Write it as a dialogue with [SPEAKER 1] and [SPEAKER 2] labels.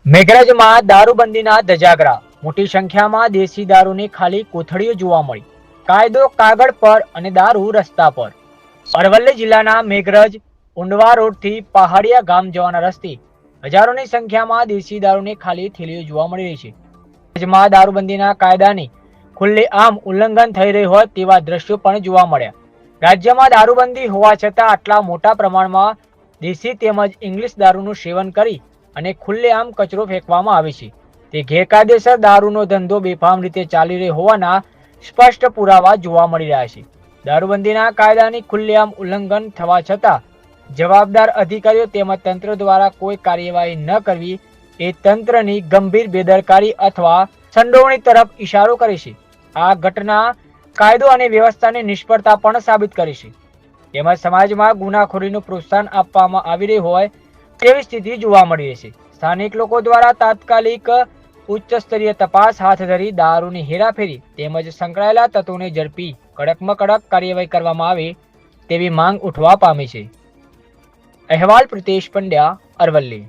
[SPEAKER 1] મેઘરજમાં દારૂબંધીના ધજાગરા, મોટી સંખ્યામાં દેશી દારૂની ખાલી કોથળીઓ જોવા મળી. કાયદો કાગળ પર અને દારૂ રસ્તા પર. અરવલ્લી જિલ્લાના મેઘરજ ઉંડવા રોડથી પહાડિયા ગામ જવાના રસ્તે હજારોની સંખ્યામાં દેશી દારૂની ખાલી થેલીઓ જોવા મળી રહી છે. રાજ્યમાં દારૂબંધીના કાયદાની ખુલ્લેઆમ ઉલ્લંઘન થઈ રહ્યું હોય તેવા દ્રશ્યો પણ જોવા મળ્યા. રાજ્યમાં દારૂબંધી હોવા છતાં આટલા મોટા પ્રમાણમાં દેશી તેમજ ઇંગ્લિશ દારૂનું સેવન કરી અને ખુલ્લેઆમ કચરો ફેંકવામાં આવે છે. તે ગેરકાયદેસર દારૂનો ધંધો બેફામ રીતે ચાલી રહ્યો હોવાના સ્પષ્ટ પુરાવા જોવા મળી રહ્યા છે. દારૂબંધીના કાયદાની ખુલ્લેઆમ ઉલ્લંઘન થવા છતાં જવાબદાર અધિકારીઓ તેમજ તંત્ર દ્વારા કોઈ કાર્યવાહી ન કરવી એ તંત્રની ગંભીર બેદરકારી અથવા સંડોવણી તરફ ઇશારો કરે છે. આ ઘટના કાયદો અને વ્યવસ્થાની નિષ્ફળતા પણ સાબિત કરે છે. તેમજ સમાજમાં ગુનાખોરીનું પ્રોત્સાહન આપવામાં આવી રહ્યું હોય તેવી સ્થિતિ જોવા મળી રહી છે. સ્થાનિક લોકો દ્વારા તાત્કાલિક ઉચ્ચ સ્તરીય તપાસ હાથ ધરી દારૂની હેરાફેરી તેમજ સંકળાયેલા તત્વોને ઝડપી કડકમાં કડક કાર્યવાહી કરવામાં આવે તેવી માંગ ઉઠવા પામી છે. અહેવાલ પ્રિતેશ પંડ્યા, અરવલ્લી.